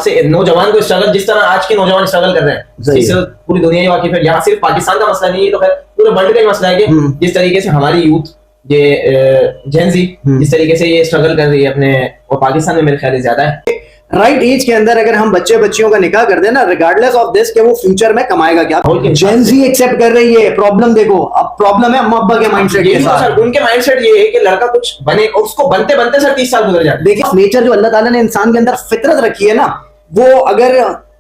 से नौजवान को स्ट्रगल जिस तरह आज के नौजवान स्ट्रगल कर रहे हैं, इससे पूरी दुनिया ही वाकिफ है। यहाँ सिर्फ पाकिस्तान का मसला नहीं है, तो खैर पूरे वर्ल्ड का ही मसला है कि जिस तरीके से हमारी यूथ ये जेन जी जिस तरीके से ये स्ट्रगल कर रही है अपने, और पाकिस्तान में मेरे ख्याल ज्यादा है। राइट एज के अंदर अगर हम बच्चे बच्चियों का निकाह कर देना, रिगार्डलेस ऑफ दिस कि वो फ्यूचर में कमाएगा क्या, जेन जी एक्सेप्ट कर रही है। प्रॉब्लम देखो, अब प्रॉब्लम है अम्मा अब्बा के माइंडसेट के साथ। उनके माइंडसेट ये है कि लड़का कुछ बने, और उसको बनते बनते सर 30 साल गुजर जाते। देखिए नेचर जो अल्लाह ताला ने इंसान के अंदर फितरत रखी है ना, वो अगर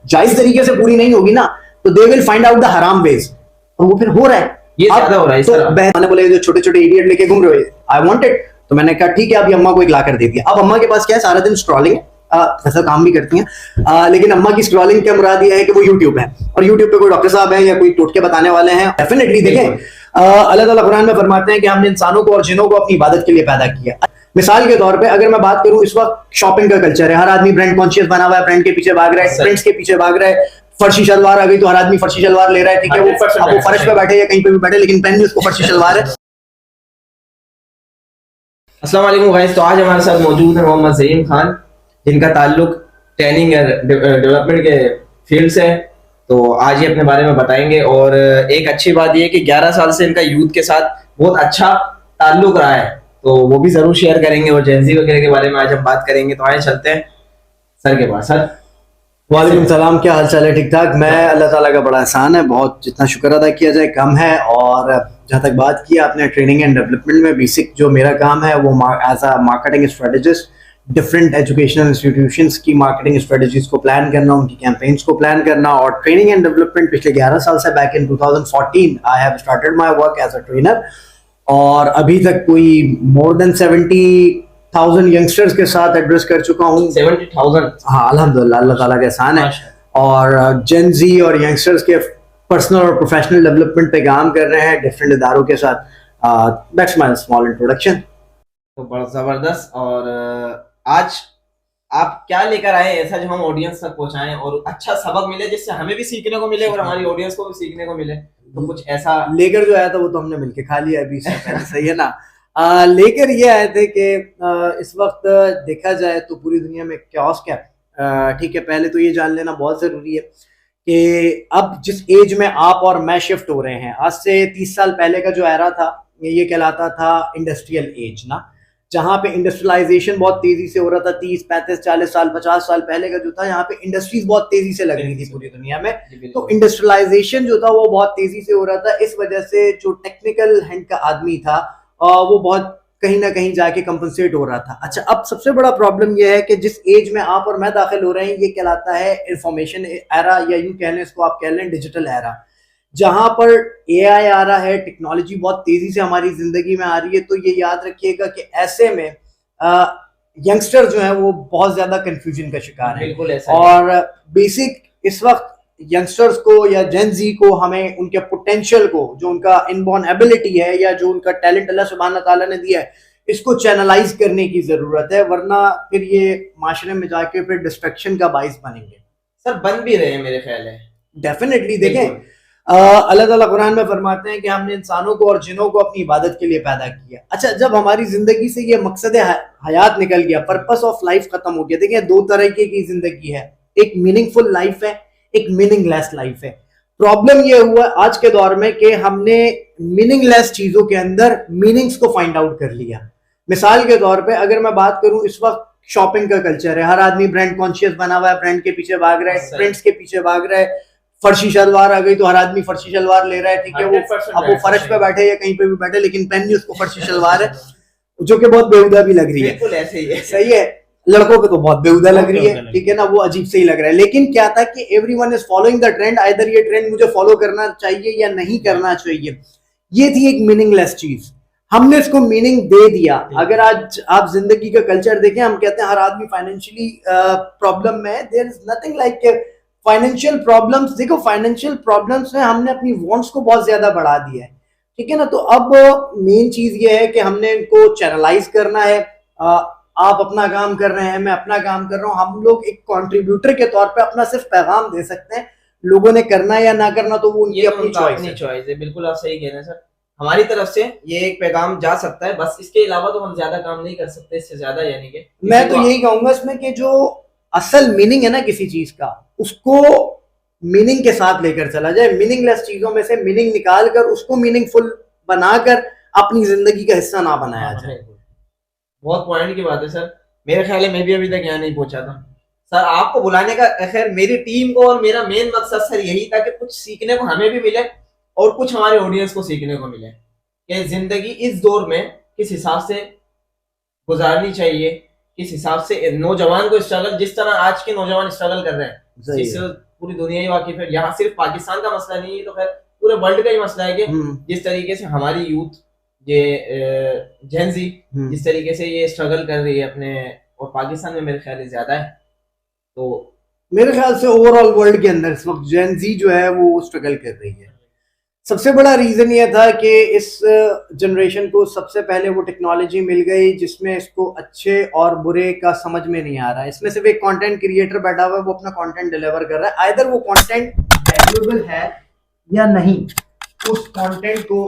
जायज तरीके से पूरी नहीं होगी ना, तो they will find out the हराम वेज, और वो फिर हो रहा है, ये ज्यादा हो रहा है। तो मैंने बोला जो छोटे छोटे इडियट लेके घूम रहे हो, आई वांट इट, तो मैंने कहा ठीक है, अभी अम्मा को एक ला कर दे दिया। अब अम्मा के पास क्या है, सारा दिन स्क्रॉलिंग है, ऐसा काम भी करती हैं, लेकिन अम्मा की स्क्रॉलिंग क्या मुराद ये है कि वो यूट्यूब है, और यूट्यूब पे कोई डॉक्टर साहब है या कोई टोटके बताने वाले हैं। डेफिनेटली देखें, अल्लाह ताला कुरान में फरमाते हैं कि हमने इंसानों को और जिन्नों को अपनी इबादत के लिए पैदा किया। मिसाल के तौर पे अगर मैं बात करूं, इस वक्त शॉपिंग का कल्चर है, हर आदमी ब्रांड कॉन्शियस बना हुआ है, ब्रांड के पीछे भाग रहा है, ट्रेंड्स के पीछे भाग रहा है। फर्शी शलवार आ गई तो हर आदमी फर्शी शलवार ले रहा है, ठीक है, वो फर्श पे बैठे या कहीं पे भी बैठे, लेकिन पहन भी उसको फर्शी शलवार है। अस्सलाम वालेकुम गाइस, तो आज हमारे साथ मौजूद है मोहम्मद ज़हीम खान, जिनका ताल्लुक ट्रेनिंग डेवलपमेंट के फील्ड से है। तो आज ये अपने बारे में बताएंगे, और एक अच्छी बात ये है कि 11 साल से इनका यूथ के साथ बहुत अच्छा ताल्लुक रहा है, तो वो भी जरूर शेयर करेंगे, और जेंजी वगैरह के बारे में आज हम बात करेंगे। तो आए चलते हैं सर के पास। सर वालेकुम सलाम, क्या हाल चाल है? ठीक ठाक। मैं अल्लाह ताला का बड़ा एहसान है, बहुत जितना शुक्र अदा किया जाए कम है। और जहाँ तक बात की आपने ट्रेनिंग एंड डेवलपमेंट में, बेसिक जो मेरा काम है वो as a marketing strategist different educational institutions की मार्केटिंग स्ट्रेटजीज को प्लान करना, उनकी कैंपेन्स को प्लान करना। और ट्रेनिंग एंड डेवलपमेंट पिछले 11 साल से, back in 2014 I have started my work as a trainer, और अभी तक कोई मोर देन 70,000 यंगस्टर्स के साथ एड्रेस कर चुका हूँ। 70,000? हाँ, अल्हम्दुलिल्लाह, अल्लाह ताला का एहसान है। और जेन जी और यंगस्टर्स के पर्सनल और प्रोफेशनल डेवलपमेंट पे काम कर रहे हैं डिफरेंट इदारों के साथ। That's my small introduction. तो बड़ा जबरदस्त। और आज आप क्या लेकर आए ऐसा जो हम ऑडियंस तक पहुंचाएं और अच्छा सबक मिले, जिससे हमें भी सीखने को मिले और हमारी ऑडियंस को भी सीखने को मिले? तो कुछ ऐसा लेकर जो आया था वो तो हमने मिलके खा लिया अभी सही है ना। लेकर ये आए थे कि इस वक्त देखा जाए तो पूरी दुनिया में क्योस क्या, ठीक है, पहले तो ये जान लेना बहुत जरूरी है कि अब जिस एज में आप और मैं शिफ्ट हो रहे हैं, आज से 30 साल पहले का जो एरा था ये कहलाता था इंडस्ट्रियल एज ना, जहाँ पे इंडस्ट्रियलाइजेशन बहुत तेजी से हो रहा था। 30, 35, 40 साल, 50 साल पहले का जो था, यहाँ पे इंडस्ट्रीज बहुत तेजी से लग रही थी पूरी दुनिया में। तो इंडस्ट्रियलाइजेशन जो था वो बहुत तेजी से हो रहा था, इस वजह से जो टेक्निकल हैंड का आदमी था वो बहुत कहीं ना कहीं जाके कंपनसेट हो रहा था। अच्छा, अब सबसे बड़ा प्रॉब्लम यह है कि जिस एज में आप और मैं दाखिल हो रहे हैं, ये कहलाता है इंफॉर्मेशन एरा, या यूं कह लें इसको, आप कह लें डिजिटल एरा, जहां पर एआई आ रहा है, टेक्नोलॉजी बहुत तेजी से हमारी जिंदगी में आ रही है। तो ये याद रखिएगा कि ऐसे में यंगस्टर जो है वो बहुत ज्यादा कंफ्यूजन का शिकार है। बिल्कुल ऐसा और बेसिक इस वक्त यंगस्टर्स को या जेन जी को हमें उनके पोटेंशियल को, जो उनका इनबॉर्न एबिलिटी है या जो उनका टैलेंट अल्लाह सुब्हान ताला ने दिया है, इसको चैनलाइज करने की जरूरत है, वरना फिर ये माशरे में जाके फिर डिस्ट्रैक्शन का बाइस बनेंगे। सर बन भी रहे हैं मेरे ख्याल है। डेफिनेटली देखें, अल्लाह ताला कुरान में फरमाते हैं कि हमने इंसानों को और जिन्नों को अपनी इबादत के लिए पैदा किया। अच्छा, जब हमारी जिंदगी से ये मकसद हयात निकल गया, पर्पस ऑफ लाइफ खत्म हो गया। देखिए, दो तरीके की जिंदगी है, एक मीनिंगफुल लाइफ है, एक मीनिंगलेस लाइफ है। प्रॉब्लम ये हुआ आज के दौर में कि हमने मीनिंगलेस चीजों के अंदर मीनिंग्स को फाइंड आउट कर लिया। मिसाल के तौर पे अगर मैं बात करूं, इस वक्त शॉपिंग का कल्चर है, हर आदमी ब्रांड कॉन्शियस बना हुआ है, ब्रांड के पीछे भाग रहा है, ट्रेंड्स के पीछे भाग रहा है। फर्शी शलवार आ गई तो हर आदमी फर्शी शलवार ले रहा है, ठीक है, वो अब वो फर्श पे बैठे या कहीं पे भी बैठे, लेकिन पहन भी उसको फर्शी शलवार है, जो कि बहुत बेहुदा भी लग रही है। बिल्कुल ऐसे ही है। सही है, लड़कों को तो बहुत बेहुदा लग रही है, ठीक है ना, वो अजीब से ही लग रहा है। लेकिन क्या था कि everyone is following the trend, either ये ट्रेंड मुझे फॉलो करना चाहिए या नहीं करना चाहिए। ये थी एक मीनिंगलेस चीज, हमने इसको मीनिंग दे दिया। अगर आज आप जिंदगी का कल्चर देखें, हम कहते हैं हर आदमी फाइनेंशियली प्रॉब्लम में है, there is nothing like financial problems. देखो, फाइनेंशियल प्रॉब्लम्स में हमने अपनी वांट्स को बहुत ज्यादा बढ़ा दिया है, ठीक है ना। तो अब मेन चीज ये है कि हमने इनको चैनलाइज करना है। आप अपना काम कर रहे हैं, मैं अपना काम कर रहा हूँ, हम लोग एक कंट्रीब्यूटर के तौर पे अपना सिर्फ पैगाम दे सकते हैं। लोगों ने करना या ना करना तो वो उनकी अपनी चॉइस है। बिल्कुल आप सही कह रहे हैं सर, हमारी तरफ से ये एक पैगाम जा सकता है, बस इसके अलावा तो हम ज्यादा काम नहीं कर सकते, इससे ज्यादा। यानी कि मैं तो यही कहूंगा इसमें कि जो असल मीनिंग है ना किसी चीज का, उसको मीनिंग के साथ लेकर चला जाए। मीनिंगलेस चीजों में से मीनिंग निकाल कर उसको मीनिंगफुल बनाकर अपनी जिंदगी का हिस्सा ना बनाया जाए। बहुत पॉइंट की बात है सर। मेरे ख्याल है मैं भी अभी तक यहाँ नहीं पहुंचा था सर। आपको बुलाने का खैर मेरी टीम को और मेरा मेन मकसद सर यही था कि कुछ सीखने को हमें भी मिले और कुछ हमारे ऑडियंस को सीखने को मिले कि जिंदगी इस दौर में किस हिसाब से गुजारनी चाहिए, किस हिसाब से नौजवान को स्ट्रगल, जिस तरह आज के नौजवान स्ट्रगल कर रहे हैं जिससे पूरी दुनिया ही वाकिफ है। यहाँ सिर्फ पाकिस्तान का मसला नहीं है, तो खैर पूरे वर्ल्ड का ही मसला है कि जिस तरीके से हमारी यूथ ये जेंजी जिस तरीके से ये स्ट्रगल कर रही है अपने, और पाकिस्तान में मेरे ख्याल से ज्यादा है। तो मेरे ख्याल से ओवरऑल वर्ल्ड के अंदर इस वक्त जेंजी जो है वो स्ट्रगल कर रही है। सबसे बड़ा रीजन ये था कि इस जनरेशन को सबसे पहले वो टेक्नोलॉजी मिल गई जिसमें इसको अच्छे और बुरे का समझ में नहीं आ रहा है। इसमें सिर्फ एक कंटेंट क्रिएटर बैठा हुआ है, वो अपना कंटेंट डिलीवर कर रहा है। आइदर वो कंटेंट वैल्यूएबल है या नहीं, उस कंटेंट को,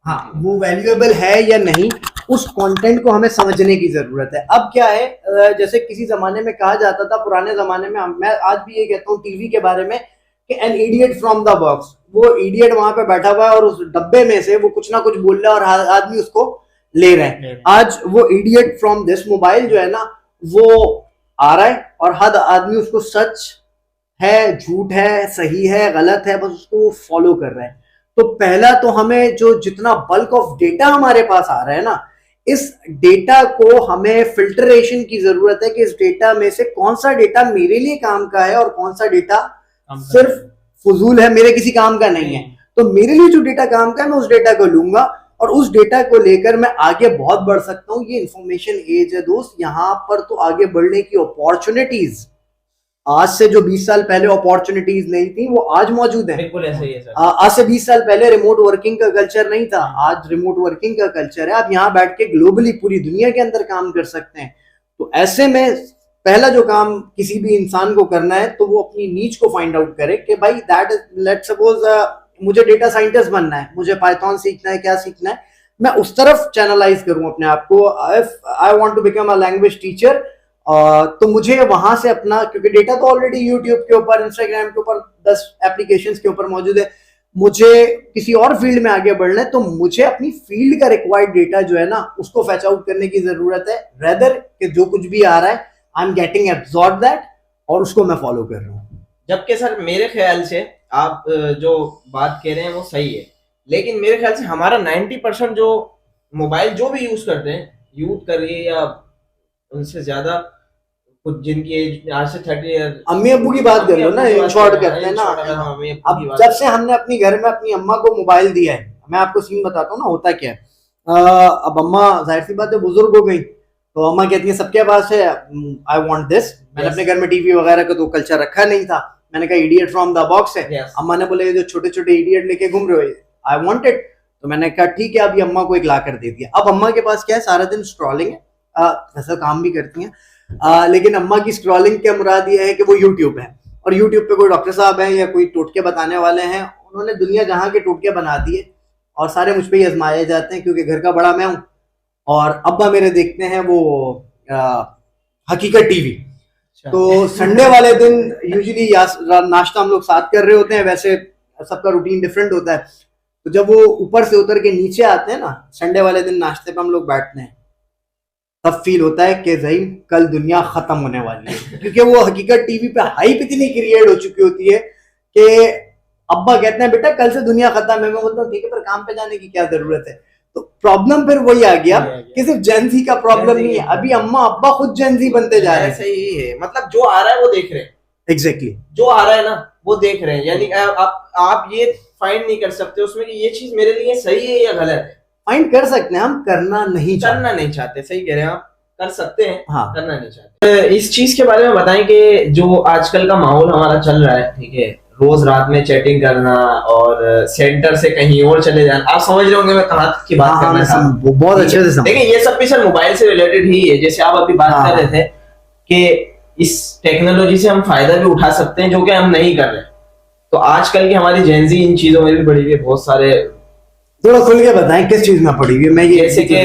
हाँ वो वैल्यूएबल है या नहीं, उस कंटेंट को हमें समझने की जरूरत है। अब क्या है, जैसे किसी जमाने में कहा जाता था, पुराने जमाने में, मैं आज भी ये कहता हूँ टीवी के बारे में कि an idiot from the box. वो इडियट वहां पे बैठा हुआ है और उस डब्बे में से वो कुछ ना कुछ बोल रहा है और आदमी उसको ले रहे हैं। आज वो इडियट फ्रॉम दिस मोबाइल जो है ना वो आ रहा है और हर आदमी उसको सच है, झूठ है, सही है, गलत है, बस उसको फॉलो कर रहा है। तो पहला तो हमें जो जितना बल्क ऑफ डेटा हमारे पास आ रहा है ना, इस डेटा को हमें फिल्टरेशन की जरूरत है कि इस डेटा में से कौन सा डेटा मेरे लिए काम का है और कौन सा डेटा सिर्फ फजूल है, मेरे किसी काम का नहीं है। तो मेरे लिए जो डेटा काम का है मैं उस डेटा को लूंगा और उस डेटा को लेकर मैं आगे बहुत बढ़ सकता हूँ। ये इंफॉर्मेशन एज है दोस्त, यहाँ पर तो आगे बढ़ने की अपॉर्चुनिटीज आज से जो 20 साल पहले अपॉर्चुनिटीज नहीं थी वो आज मौजूद है। बिल्कुल ऐसा ही है सर। आज से 20 साल पहले रिमोट वर्किंग का कल्चर नहीं था, आज रिमोट वर्किंग का कल्चर है। आप यहाँ बैठ के ग्लोबली पूरी दुनिया के अंदर काम कर सकते हैं। तो ऐसे में पहला जो काम किसी भी इंसान को करना है तो वो अपनी नीच को फाइंड आउट करे कि भाई दैट लेट्स सपोज मुझे डेटा साइंटिस्ट बनना है, मुझे पाइथन सीखना है, क्या सीखना है, मैं उस तरफ चैनलाइज करूं अपने आप को। I want to become a language teacher, तो मुझे वहां से अपना, क्योंकि डेटा तो ऑलरेडी यूट्यूब के ऊपर, इंस्टाग्राम के ऊपर, 10 एप्लीकेशंस के ऊपर मौजूद है। मुझे किसी और फील्ड में आगे बढ़ना है तो मुझे अपनी फील्ड का रिक्वायर्ड डेटा जो है ना उसको फैच आउट करने की जरूरत है, रेदर कि जो कुछ भी आ रहा है I am getting absorb that और उसको मैं फॉलो कर रहा हूँ। जबकि सर मेरे ख्याल से आप जो बात कह रहे हैं वो सही है, लेकिन मेरे ख्याल से हमारा 90% जो मोबाइल जो भी यूज करते हैं, यूथ कर रही है या उनसे ज्यादा कुछ जिनकी एज आज से 30 ईयर, अम्मी अब्बू की बात कर लो ना, इन शॉर्ट करते हैं ना। अब जब से हमने अपनी घर में अपनी अम्मा को मोबाइल दिया है, मैं आपको सीन बताता हूँ ना होता क्या है। अब अम्मा जाहिर सी बात है बुजुर्ग हो गई, तो अम्मा कहती है सबके पास है, आई वांट दिस। मैंने अपने घर में टीवी वगैरह का तो कल्चर रखा नहीं था, मैंने कहा इडियट फ्रॉम द बॉक्स है। अम्मा ने बोले जो छोटे छोटे इडियट लेके घूम रहे हो, आई वांट इट। तो मैंने कहा ठीक है, अभी अम्मा को एक ला कर दे दिया। अब अम्मा के पास क्या है, सारा दिन स्क्रॉलिंग है, वैसा काम भी करती हैं, लेकिन अम्मा की स्क्रॉलिंग क्या मुराद ये है कि वो यूट्यूब है और यूट्यूब पे कोई डॉक्टर साहब हैं या कोई टोटके बताने वाले हैं, उन्होंने दुनिया जहां के टोटके बना दिए और सारे मुझ पे ही आजमाए जाते हैं क्योंकि घर का बड़ा मैं हूं। और अब्बा मेरे देखते हैं वो हकीकत टीवी। तो संडे वाले दिन यूजुअली नाश्ता हम लोग साथ कर रहे होते हैं, वैसे सबका रूटीन डिफरेंट होता है। तो जब वो ऊपर से उतर के नीचे आते हैं ना संडे वाले दिन नाश्ते पे हम लोग बैठते हैं, तब फील होता है कि भाई कल दुनिया खत्म होने वाली है क्योंकि वो हकीकत टीवी पे हाइप इतनी क्रिएट हो चुकी होती है कि अब्बा कहते हैं बेटा कल से दुनिया खत्म है। मैं बोलता हूँ ठीक है, पर काम पे जाने की क्या जरूरत है। तो प्रॉब्लम फिर वही आ गया कि सिर्फ जेंजी का प्रॉब्लम नहीं है, अभी अम्मा अब्बा खुद जेंजी बनते जा रहे हैं। सही है, मतलब जो आ रहा है वो देख रहे हैं। एग्जैक्टली जो आ रहा है ना वो देख रहे हैं, यानी आप ये फाइंड नहीं कर सकते उसमें कि ये चीज मेरे लिए सही है या गलत है। फाइंड कर सकते हैं, हम करना नहीं चाहते। सही कह रहे हैं आप, कर सकते हैं, हाँ। करना नहीं चाहते। इस चीज के बारे में बताएं कि जो आजकल का माहौल हमारा चल रहा है, ठीक है, रोज रात में चैटिंग करना और सेंटर से कहीं और चले जाना, आप समझ रहे होंगे मैं कहाँ की बात करना चाह रहा हूँ। बहुत अच्छे से देखिए ये सब भी सर मोबाइल से रिलेटेड ही है। जैसे आप अभी बात कर रहे थे कि इस टेक्नोलॉजी से हम फायदा भी उठा सकते हैं जो कि हम नहीं कर रहे। तो आजकल की हमारी जेंजी इन चीजों में भी पड़ी हुई है, बहुत सारे। थोड़ा खुल के बताएं किस चीज में पड़ी हुई है। मैं ये जैसे कि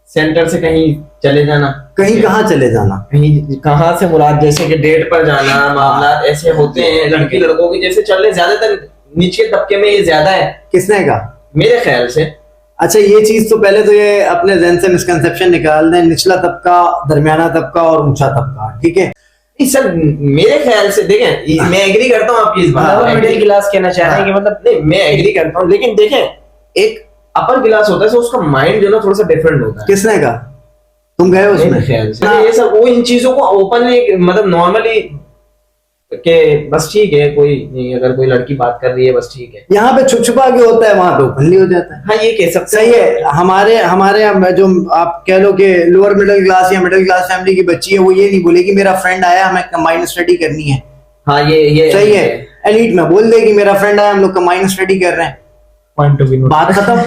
सेंटर से कहीं चले जाना, कहीं कहाँ चले जाना, कहीं कहाँ से मुराद, जैसे कि डेट पर जाना, मामला ऐसे होते हैं लड़की लड़कों की जैसे चल रहे, ज्यादातर नीचे तबके में ये ज्यादा है किसने कहा? मेरे ख्याल से। अच्छा ये चीज तो पहले तो ये अपने जहन से मिसकंसेप्शन निकाल दें, निचला तबका, दरमियाना तबका और ऊंचा तबका, ठीक है? नहीं सर, मेरे ख्याल से देखें, मैं एग्री करता हूँ आपकी इस बात, मिडिल क्लास कहना चाह रहे हैं कि मतलब, नहीं मैं एग्री करता हूँ, लेकिन देखें एक अपर क्लास होता है तो उसका माइंड जो ना थोड़ा सा डिफरेंट होता है। किसने कहा? तुम गए उसमें? मेरे ख्याल से ये सब वो इन चीजों को ओपनली मतलब नॉर्मली के बस ठीक है, कोई नहीं, अगर कोई लड़की बात कर रही है बस ठीक है। यहाँ पे छुप छुपा के होता है, वहां पे ओपनली हो जाता है। हाँ ये कह सकते सही है। हमारे यहाँ जो आप कह लो कि लोअर मिडिल क्लास या मिडिल क्लास फैमिली की बच्ची है, वो ये नहीं बोलेगी मेरा फ्रेंड आया हमें कंबाइंड स्टडी करनी है। हाँ ये सही है। एलीट में बोल देगी मेरा फ्रेंड आया हम लोग कंबाइंड स्टडी कर रहे हैं, पॉइंट ऑफ व्यू, बात खत्म।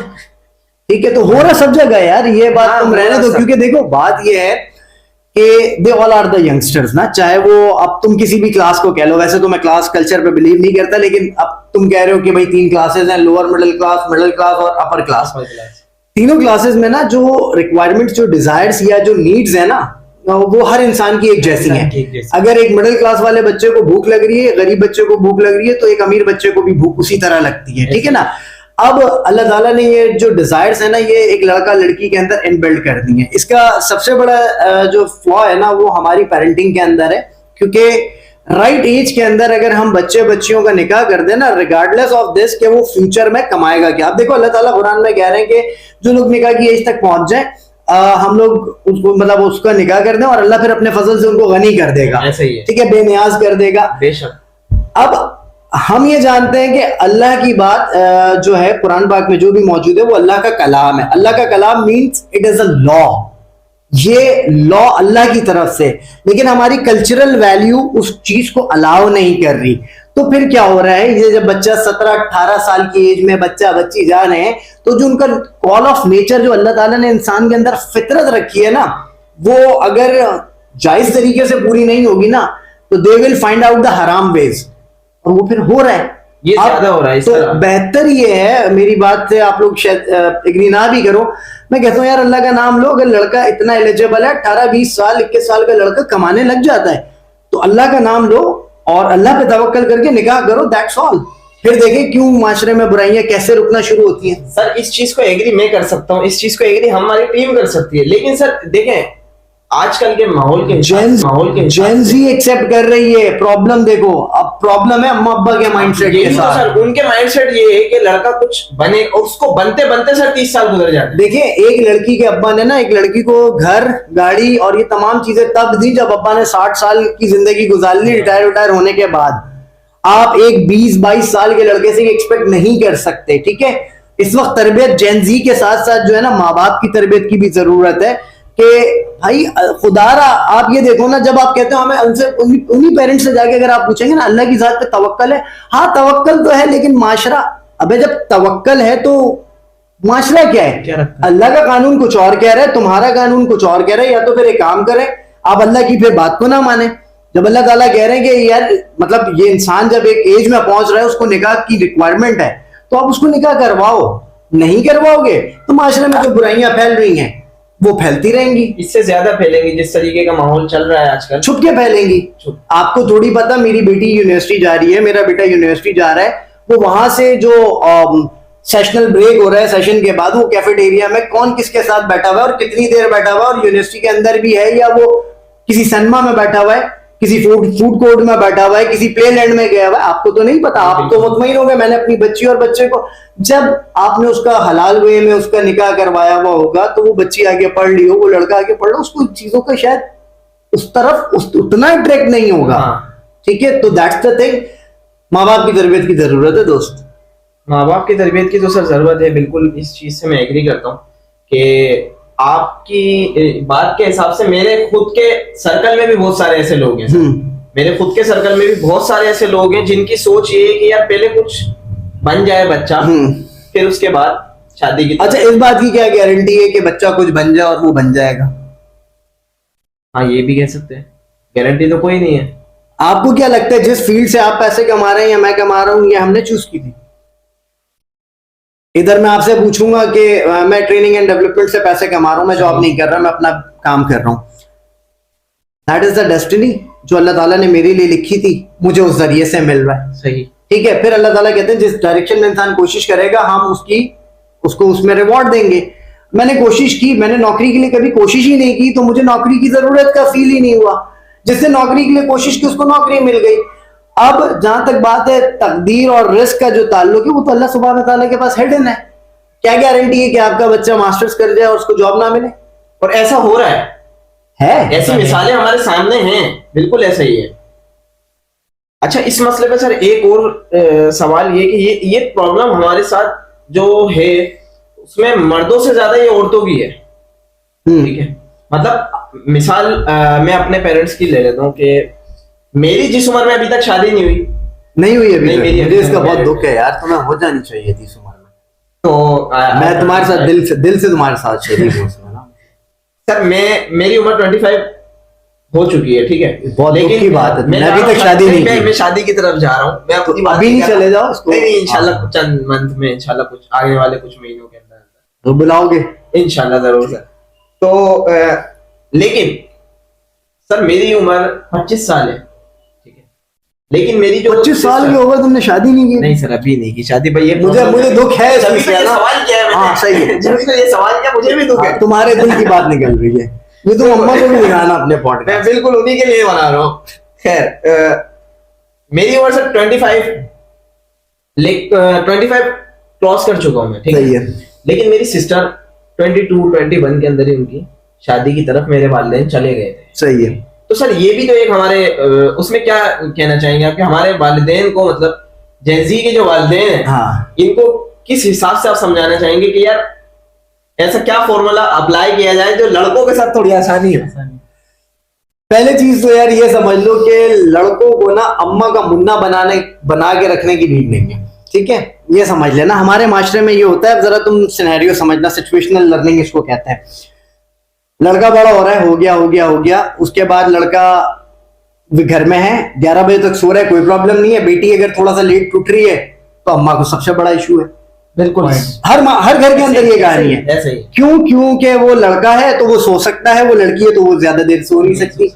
ठीक है, तो हो रहा सब जगह यार, ये बात तुम रहने दो, क्योंकि देखो बात ये है कि they all are the youngsters ना, चाहे वो अब तुम किसी भी क्लास को कह लो, वैसे तो मैं क्लास कल्चर पे बिलीव नहीं करता, लेकिन अब तुम कह रहे हो कि भाई 3 क्लासेस हैं, लोअर मिडिल क्लास और अपर क्लास। तीनों क्लासेस में ना जो रिक्वायरमेंट्स, जो डिजायर्स या जो नीड्स है ना, वो हर इंसान की एक जैसी है। अगर एक मिडिल क्लास वाले बच्चे को भूख लग रही है, गरीब बच्चे को भूख लग रही है, तो एक अमीर बच्चे को भी भूख उसी तरह लगती है, ठीक है ना? अब अल्लाह ताला ने ये जो डिजायर्स है ना, ये एक लड़का लड़की के अंदर इनबिल्ट कर दी है। इसका सबसे बड़ा जो फ्लॉ है ना, वो हमारी पेरेंटिंग के अंदर है, क्योंकि राइट एज के अंदर अगर हम बच्चे बच्चियों का निकाह कर दें ना, रिगार्डलेस ऑफ दिस कि वो फ्यूचर में कमाएगा क्या। आप देखो अल्लाह ताला कुरान में कह रहे हैं कि जो लोग निकाह की एज तक पहुंच जाए, हम लोग उसको मतलब उसका निकाह कर दें और अल्लाह फिर अपने फजल से उनको गनी कर देगा, ऐसा ही है, ठीक है, बेनियाज कर देगा। बेशक। अब हम ये जानते हैं कि अल्लाह की बात जो है कुरान पाक में जो भी मौजूद है वो अल्लाह का कलाम है। अल्लाह का कलाम means it is a law, ये लॉ अल्लाह की तरफ से, लेकिन हमारी कल्चरल वैल्यू उस चीज को अलाउ नहीं कर रही। तो फिर क्या हो रहा है, ये जब बच्चा 17-18 साल की एज में बच्चा बच्ची जा रहे हैं, तो जो उनका कॉल ऑफ नेचर जो अल्लाह ताला ने इंसान के अंदर फितरत रखी है ना, वो अगर जायज तरीके से पूरी नहीं होगी ना, तो they will find out the हराम वेज, और वो फिर हो रहा है, ये ज्यादा हो रहा है। तो बेहतर ये है, मेरी बात से आप लोग शायद एग्री ना भी करो, मैं कहता हूँ यार अल्लाह का नाम लो। अगर लड़का इतना एलिजिबल है, 18-20 साल 21 साल का लड़का कमाने लग जाता है, तो अल्लाह का नाम लो और अल्लाह पे तवक्कल करके निकाह करो, दैट्स ऑल। फिर देखें क्यों माशरे में बुराइयां कैसे रुकना शुरू होती हैं। सर इस चीज को एग्री मैं कर सकता हूँ, इस चीज को एग्री हमारी टीम कर सकती है, लेकिन सर देखें आजकल के माहौल के जेन जी एक्सेप्ट कर रही है। प्रॉब्लम देखो, अब प्रॉब्लम है अम्मा अब्बा के माइंडसेट के साथ। सर उनके माइंडसेट ये है कि लड़का कुछ बने, और उसको बनते बनते सर 30 साल गुजर जाते हैं। देखिए एक लड़की के अब्बा ने ना एक लड़की को घर गाड़ी और ये तमाम चीजें तब दी जब अब्बा ने 60 साल की जिंदगी गुजार ली रिटायर होने के बाद। आप एक 20-22 साल के लड़के से एक्सपेक्ट नहीं कर सकते, ठीक है? इस वक्त तरबियत जेन जी के साथ साथ जो है ना, माँ बाप की तरबियत की भी जरूरत है कि भाई खुदारा आप ये देखो ना, जब आप कहते हो हमें उनसे उन्हीं पेरेंट्स से जाके अगर आप पूछेंगे ना अल्लाह की जात पे तवक्कल है, हाँ तवक्कल तो है, लेकिन माशरा, अबे जब तवक्कल है तो माशरा क्या है? अल्लाह का कानून कुछ और कह रहा है, तुम्हारा कानून कुछ और कह रहा है, या तो फिर एक काम करें आप अल्लाह की फिर बात को ना माने। जब अल्लाह ताला कह रहे हैं कि यार मतलब ये इंसान जब एक एज में पहुंच रहा है, उसको निकाह की रिक्वायरमेंट है, तो आप उसको निकाह करवाओ। नहीं करवाओगे तो माशरे में जो बुराइयां फैल रही हैं वो फैलती रहेंगी, इससे ज्यादा फैलेंगी। जिस तरीके का माहौल चल रहा है आजकल, छुप के फैलेंगी। आपको थोड़ी पता, मेरी बेटी यूनिवर्सिटी जा रही है, मेरा बेटा यूनिवर्सिटी जा रहा है, वो वहां से जो सेशनल ब्रेक हो रहा है, सेशन के बाद वो कैफेटेरिया में कौन किसके साथ बैठा हुआ है और कितनी देर बैठा हुआ है, और यूनिवर्सिटी के अंदर भी है या वो किसी सिनेमा में बैठा हुआ है, किसी फूड कोर्ट में बैठा हुआ है, किसी प्ले लैंड में गया हुआ है, आपको तो नहीं पता। आप तो मुतमईन हो गए मैंने अपनी बच्ची और बच्चे को, जब आपने उसका हलाल वे में उसका निकाह करवाया हुआ होगा, तो वो बच्ची आगे पढ़ ली हो, वो लड़का आगे पढ़ लो, उसको चीजों का शायद उस तरफ उतना अट्रैक्ट नहीं होगा, ठीक है? तो दैट्स द थिंग, माँ बाप की तरबियत की जरूरत है दोस्त। माँ बाप की तरबियत की तो सर जरूरत है, बिल्कुल इस चीज से मैं एग्री करता हूँ कि आपकी बात के हिसाब से मेरे खुद के सर्कल में भी बहुत सारे ऐसे लोग हैं। मेरे खुद के सर्कल में भी बहुत सारे ऐसे लोग हैं जिनकी सोच ये है कि यार पहले कुछ बन जाए बच्चा, फिर उसके बाद शादी की। अच्छा इस बात की क्या गारंटी है कि बच्चा कुछ बन जाए और वो बन जाएगा? हाँ ये भी कह सकते हैं, गारंटी तो कोई नहीं है। आपको क्या लगता है जिस फील्ड से आप पैसे कमा रहे हैं या मैं कमा रहा हूँ, ये हमने चूज की थी? इधर मैं आपसे पूछूंगा कि मैं ट्रेनिंग एंड डेवलपमेंट से पैसे कमा रहा हूं, मैं जॉब नहीं कर रहा, मैं अपना काम कर रहा हूं। दैट इज द डेस्टिनी जो अल्लाह ताला ने मेरे लिए लिखी थी, मुझे उस जरिए से मिल रहा है। सही, ठीक है। फिर अल्लाह ताला कहते हैं जिस डायरेक्शन में इंसान कोशिश करेगा हम उसको उसमें रिवॉर्ड देंगे। मैंने कोशिश की, मैंने नौकरी के लिए कभी कोशिश ही नहीं की, तो मुझे नौकरी की जरूरत का फील ही नहीं हुआ। जिसने नौकरी के लिए कोशिश की उसको नौकरी मिल गई। अब जहां तक बात है तकदीर और रिस्क का जो ताल्लुक है वो तो अल्लाह सुब्हान व तआला के पास हिडन है। क्या गारंटी है कि आपका बच्चा मास्टर्स कर जाए और उसको जॉब ना मिले? और ऐसा हो रहा है, ऐसी है। मिसालें हमारे सामने हैं, बिल्कुल ऐसा ही है। अच्छा, इस मसले पे सर एक और सवाल ये कि ये प्रॉब्लम हमारे साथ जो है उसमें मर्दों से ज्यादा ये औरतों की है। ठीक है, मतलब मिसाल मैं अपने पेरेंट्स की ले लेता हूँ कि मेरी जिस उम्र में अभी तक शादी नहीं हुई अभी नहीं, तक। मेरी मुझे इसका अभी बहुत तक दुख है यार, तुम्हें हो जानी चाहिए थी इस उम्र में। तो मैं तुम्हारे साथ दिल से तुम्हारे साथ शरीक हूँ उसमें ना। सर मेरी उम्र 25 हो चुकी है, ठीक है, बहुत दुख की बात है, मैं अभी तक शादी नहीं की। मैं शादी की तरफ जा रहा हूँ, मैं अपनी बात अभी नहीं चले जाओ इसको। नहीं, इंशाल्लाह कुछ चंद मंथ में, इंशाल्लाह कुछ आगे वाले कुछ महीनों के अंदर तो बुलाओगे इंशाल्लाह जरूर सर। तो लेकिन सर मेरी उम्र 25 साल है, ठीक है, लेकिन मेरी जो 25 साल की उम्र तुमने शादी नहीं की? नहीं सर, अभी नहीं की शादी भाई। मुझे दुख है इस जब चीज़ का ना। सवाल किया है हाँ, सही है। जब ये सवाल किया मुझे भी दुख है। तुम्हारे दिल की बात निकल रही है, ये तो अम्मा को भी दिखाना अपने मैं पॉडकास्ट। बिल्कुल उन्हीं के लिए बना रहा हूँ। खैर, मेरी उम्र सर 25 क्रॉस कर चुका हूँ मैं, ठीक सही है। लेकिन मेरी सिस्टर 22-21 के अंदर ही उनकी शादी की तरफ मेरे वालिदैन चले गए थे। सही है। तो सर ये भी तो एक हमारे उसमें क्या कहना चाहेंगे आप कि हमारे वालिदैन को, मतलब जेंजी के जो वालिदैन हैं, हाँ, इनको किस हिसाब से आप समझाना चाहेंगे कि यार ऐसा क्या फॉर्मूला अप्लाई किया जाए जो लड़कों के साथ थोड़ी आसानी हो? पहले चीज तो यार ये समझ लो कि लड़कों को ना अम्मा का मुन्ना बना के रखने की नीड नहीं है। ठीक है, ये समझ लेना। हमारे माशरे में ये होता है, जरा तुम सिनेरियो समझना, सिचुएशनल लर्निंग इसको कहते हैं। लड़का बड़ा हो रहा है, हो गया, उसके बाद लड़का घर में है, 11 बजे तक सो रहा है, कोई प्रॉब्लम नहीं है। बेटी अगर थोड़ा सा लेट उठ रही है तो अम्मा को सबसे बड़ा इशू है। बिल्कुल, हर घर के अंदर ये कहानी है। ऐसे ही। क्योंकि वो लड़का है तो वो सो सकता है, वो लड़की है तो वो ज्यादा देर सो नहीं सकती।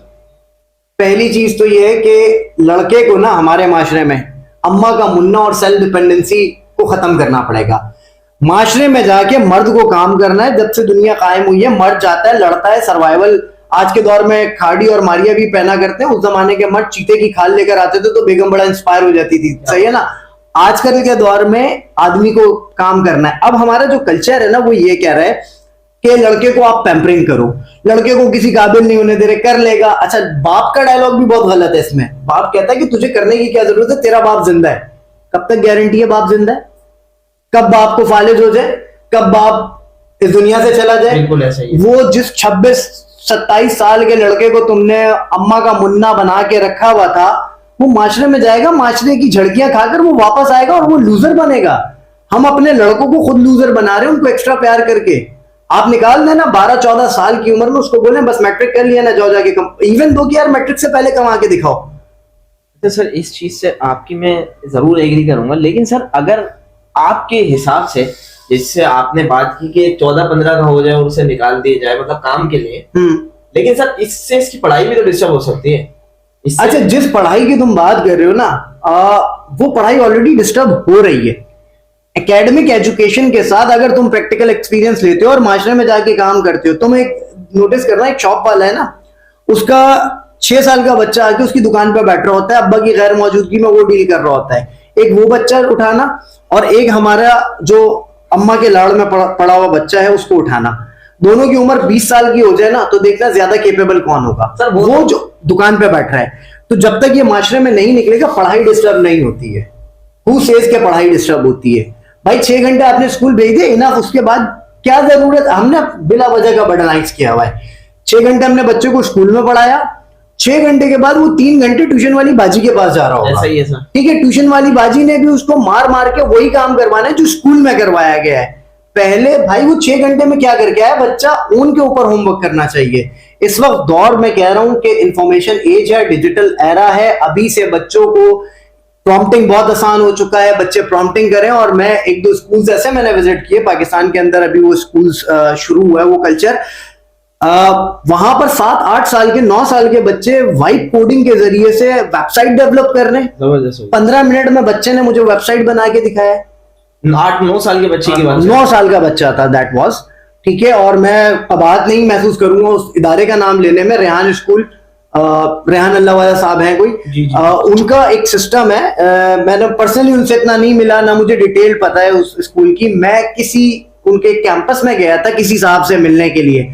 पहली चीज तो ये है कि लड़के को ना हमारे माशरे में अम्मा का मुन्ना और सेल्फ डिपेंडेंसी को खत्म करना पड़ेगा। माशरे में जाके मर्द को काम करना है। जब से दुनिया कायम हुई है मर्द जाता है, लड़ता है, सर्वाइवल। आज के दौर में खाड़ी और मारिया भी पहना करते हैं, उस जमाने के मर्द चीते की खाल लेकर आते थे तो बेगम बड़ा इंस्पायर हो जाती थी। सही है ना? आजकल के दौर में आदमी को काम करना है। अब हमारा जो कल्चर है ना वो ये कह रहा है कि लड़के को आप पैम्परिंग करो, लड़के को किसी काबिल नहीं होने दे रहे, कर लेगा। अच्छा, बाप का डायलॉग भी बहुत गलत है इसमें। बाप कहता है कि तुझे करने की क्या जरूरत है, तेरा बाप जिंदा है। कब तक गारंटी है बाप जिंदा है? कब बाप को फालिज हो जाए, कब बाप इस दुनिया से चला जाए। बिल्कुल ऐसा ही। वो जिस 26-27 साल के लड़के को तुमने अम्मा का मुन्ना बना के रखा हुआ था, वो माशरे में जाएगा, माशरे की झड़कियां खाकर वो वापस आएगा और वो लूजर बनेगा। हम अपने लड़कों को खुद लूजर बना रहे हैं, उनको एक्स्ट्रा प्यार करके। आप निकाल देना 12-14 साल की उम्र में, उसको बोले बस मैट्रिक कर लिया ना, जाओ जाके इवन दो कि यार मैट्रिक से पहले कमा के दिखाओ। तो सर इस चीज से आपकी मैं जरूर एग्री करूंगा, लेकिन सर अगर आपके हिसाब से, जिससे आपने बात की कि 14-15 का हो जाए और उसे निकाल दिया जाए, मतलब काम के लिए, लेकिन सर इससे इसकी पढ़ाई भी तो डिस्टर्ब हो सकती है। अच्छा, जिस पढ़ाई की तुम बात कर रहे हो ना, वो पढ़ाई ऑलरेडी डिस्टर्ब हो रही है। एकेडमिक एजुकेशन के साथ अगर तुम प्रैक्टिकल एक्सपीरियंस लेते हो और माशरे में जाके काम करते हो, तुम एक नोटिस करना, एक शॉप वाला है ना, उसका 6 साल का बच्चा आके उसकी दुकान पर बैठ रहा होता है, अब्बा की गैर मौजूदगी में वो डील कर रहा होता है। एक वो बच्चा उठाना और एक हमारा जो अम्मा के लाड़ में पड़ा हुआ बच्चा है उसको उठाना, दोनों की उम्र 20 साल की हो जाए ना, तो देखना ज्यादा केपेबल कौन होगा। सर वो जो दुकान पे बैठ रहा है। तो जब तक ये माशरे में नहीं निकलेगा, पढ़ाई डिस्टर्ब नहीं होती है। हु सेज के पढ़ाई डिस्टर्ब होती है? भाई 6 घंटे आपने स्कूल भेज दिए, इनफ। उसके बाद क्या जरूरत, हमने बिला वजह का बर्डनाइज किया हुआ है। 6 घंटे हमने बच्चे को स्कूल में पढ़ाया, 6 घंटे के बाद वो 3 घंटे ट्यूशन वाली बाजी के पास जा रहा होगा। ऐसा ही है सर। ठीक है, ट्यूशन वाली बाजी ने भी उसको मार मार के वही काम करवाना है जो स्कूल में करवाया गया है। पहले भाई वो 6 घंटे में क्या करके आया बच्चा, उनके ऊपर होमवर्क करना चाहिए। इस वक्त दौर में कह रहा हूं कि इंफॉर्मेशन एज है, डिजिटल एरा है, अभी से बच्चों को प्रॉम्प्टिंग बहुत आसान हो चुका है, बच्चे प्रॉम्प्टिंग करें। और मैं एक दो स्कूल्स ऐसे मैंने विजिट किए पाकिस्तान के अंदर, अभी वो स्कूल्स शुरू हुआ है वो कल्चर। वहां पर 7-8 साल के 9 साल के बच्चे वाइट कोडिंग के जरिए से वेबसाइट डेवलप कर रहे हैं। जबरदस्त। 15 मिनट में बच्चे ने मुझे वेबसाइट बना के दिखाया। 8-9 साल के बच्चे की बात, 9 साल का बच्चा था दैट वाज, ठीक है। और मैं अबाद नहीं महसूस करूंगा उस इदारे का नाम लेने में, रेहान स्कूल, रेहान अल्लाह वाला साहब हैं कोई, जी। उनका एक सिस्टम है। मैंने पर्सनली उनसे इतना नहीं मिला, ना मुझे डिटेल पता है उस स्कूल की। मैं किसी उनके कैंपस में गया था किसी साहब से मिलने के लिए,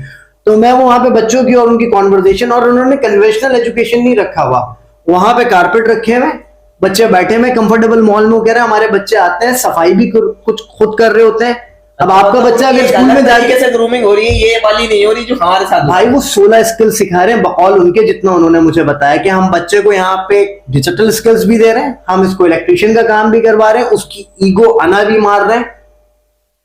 तो मैं वहां पे बच्चों की और उनकी कॉन्वर्सेशन, और उन्होंने कन्वेंशनल एजुकेशन नहीं रखा हुआ, वहां पे कारपेट रखे हुए, बच्चे बैठे हुए कंफर्टेबल मॉल में, कह रहे हैं हमारे बच्चे आते हैं सफाई भी कुछ खुद कर रहे होते हैं। अब आपका बच्चा अगर स्कूल में जाके से ग्रूमिंग हो रही है, ये वाली नहीं हो रही जो हमारे साथ। भाई वो 16 स्किल सिखा रहे हैं बकौल उनके, जितना उन्होंने मुझे बताया कि हम बच्चे को यहाँ पे डिजिटल स्किल्स भी दे रहे हैं, हम इसको इलेक्ट्रिशियन का काम भी करवा रहे हैं, उसकी ईगो अना भी मार रहे हैं,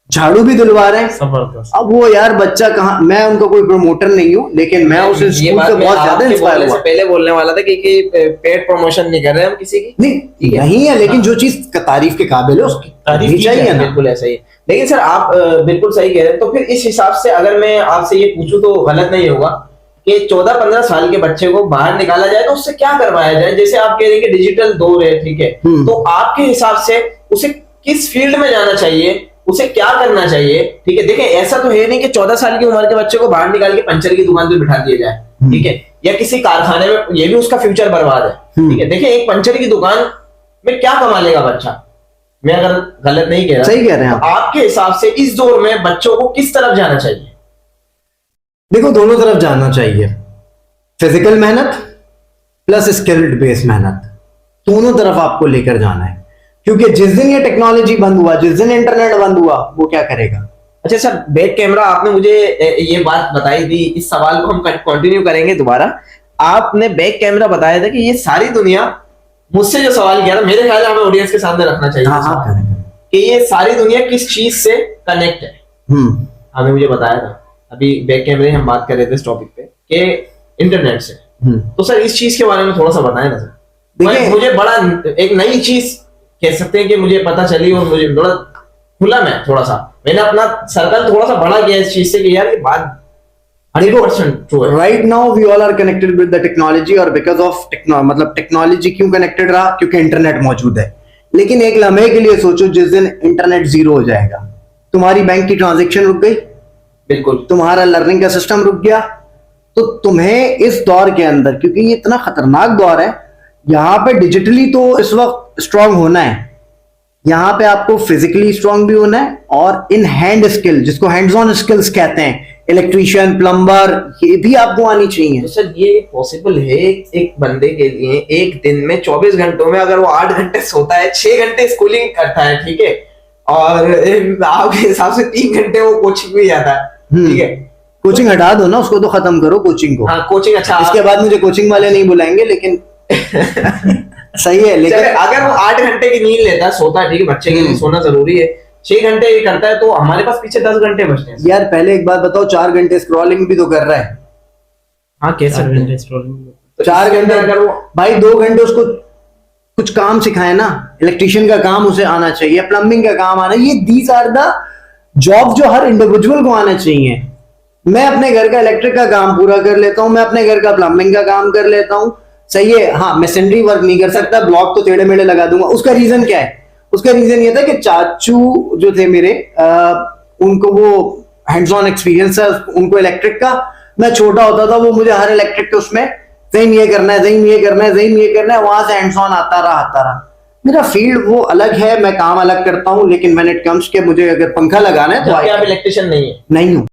झाड़ू भी दिलवा रहे हैं। जबरदस्त। अब वो यार बच्चा कहाँ, मैं उनका कोई प्रमोटर नहीं हूँ, लेकिन मैं उस स्कूल से बहुत ज्यादा इंस्पायर हुआ। पहले बोलने वाला था कि पेड प्रमोशन नहीं कर रहे हम किसी की, नहीं नहीं है, लेकिन जो चीज तारीफ के काबिल है उसकी तारीफ चाहिए ना। बिल्कुल ऐसा ही। लेकिन सर आप बिल्कुल सही कह रहे हैं। तो फिर इस हिसाब से अगर मैं आपसे ये पूछूं तो गलत नहीं होगा कि 14-15 साल के बच्चे को बाहर निकाला जाए तो उससे क्या करवाया जाए? जैसे आप कह रहे हैं कि डिजिटल दौर है, ठीक है, तो आपके हिसाब से उसे किस फील्ड में जाना चाहिए, उसे क्या करना चाहिए? ठीक है, देखिए ऐसा तो है नहीं कि 14 साल की उम्र के बच्चे को बाहर निकाल के पंचर की दुकान पे बिठा दिया जाए, ठीक है, या किसी कारखाने में, ये भी उसका फ्यूचर बर्बाद है। ठीक है, देखिए एक पंचर की दुकान में क्या कमा लेगा बच्चा? मैं अगर गलत नहीं कह रहा, सही कह रहे हैं आप। आपके हिसाब से इस दौर में बच्चों को किस तरफ जाना चाहिए? देखो दोनों तरफ जाना चाहिए, फिजिकल मेहनत प्लस स्किल्ड बेस्ड मेहनत, दोनों तरफ आपको लेकर जाना है। क्योंकि जिस दिन ये टेक्नोलॉजी बंद हुआ, जिस दिन इंटरनेट बंद हुआ, वो क्या करेगा? अच्छा सर, बैक कैमरा आपने मुझे ये बात बताई थी, इस सवाल को हम कंटिन्यू करेंगे दोबारा। आपने बैक कैमरा बताया था कि ये सारी दुनिया, मुझसे जो सवाल किया था, मेरे ख्याल में हमें ऑडियंस के सामने रखना चाहिए। हाँ, कि ये सारी दुनिया किस चीज से कनेक्ट है। आपने मुझे बताया था अभी बैक कैमरे हम बात कर रहे थे इस टॉपिक पे कि इंटरनेट से। तो सर इस चीज के बारे में थोड़ा सा बताएं ना सर। मुझे बड़ा एक नई चीज कह सकते हैं कि मुझे पता चली और मुझे थोड़ा खुला, मैं थोड़ा सा मैंने अपना सर्कल थोड़ा सा बड़ा किया इस चीज से कि यार ये बात 100% ट्रू है। Right now we all are connected with the technology, और बिकॉज ऑफ मतलब टेक्नोलॉजी क्यों कनेक्टेड रहा? क्योंकि इंटरनेट मौजूद है। लेकिन एक लम्हे के लिए सोचो, जिस दिन इंटरनेट जीरो हो जाएगा, तुम्हारी बैंक की ट्रांजेक्शन रुक गई, बिल्कुल तुम्हारा लर्निंग का सिस्टम रुक गया, तो तुम्हें इस दौर के अंदर, क्योंकि ये इतना खतरनाक दौर है, यहाँ पे डिजिटली तो इस वक्त स्ट्रांग होना है, यहाँ पे आपको फिजिकली स्ट्रांग भी होना है, और इन हैंड स्किल, जिसको हैंड्स ऑन स्किल्स कहते हैं, इलेक्ट्रीशियन, प्लम्बर, ये भी आपको आनी चाहिए। तो सर ये पॉसिबल है एक बंदे के लिए एक दिन में 24 घंटों में अगर वो 8 घंटे सोता है, 6 घंटे स्कूलिंग करता है, ठीक है, और आपके हिसाब से 3 घंटे वो कोचिंग भी जाता है, ठीक है, कोचिंग हटा दो ना, उसको तो खत्म करो कोचिंग को। हाँ कोचिंग, अच्छा इसके बाद मुझे कोचिंग वाले नहीं बुलाएंगे, लेकिन सही है। लेकिन अगर वो 8 घंटे की नींद लेता है, सोता है, ठीक है, बच्चे के लिए सोना जरूरी है, 6 घंटे करता है, तो हमारे पास पीछे 10 घंटे बचते हैं। यार पहले एक बात बताओ, 4 घंटे स्क्रॉलिंग भी तो कर रहा है। हाँ कैसे 4 घंटे अगर वो भाई 2 घंटे उसको कुछ काम सिखाए ना, इलेक्ट्रिशियन का काम उसे आना चाहिए, प्लम्बिंग का काम आना, ये दीज आर द जॉब जो हर इंडिविजुअल को आना चाहिए। मैं अपने घर का इलेक्ट्रिक का काम पूरा कर लेता हूँ, मैं अपने घर का प्लम्बिंग का काम कर लेता हूँ, सही है। हाँ मैसेंडरी वर्क नहीं कर सकता, ब्लॉक तो टेढ़े मेढ़े लगा दूंगा। उसका रीजन क्या है? उसका रीजन ये था कि चाचू जो थे मेरे, उनको वो हैंड्स ऑन एक्सपीरियंस है उनको इलेक्ट्रिक का। मैं छोटा होता था, वो मुझे हर इलेक्ट्रिक के उसमें ज़हीन ये करना है, ज़हीन ये करना है, ज़हीन ये करना है, वहां से हैंड्स ऑन आता रहा। मेरा फील्ड वो अलग है, मैं काम अलग करता हूँ, लेकिन व्हेन इट कम्स के मुझे अगर पंखा लगाना है तो आप इलेक्ट्रिशियन नहीं है? नहीं हूँ।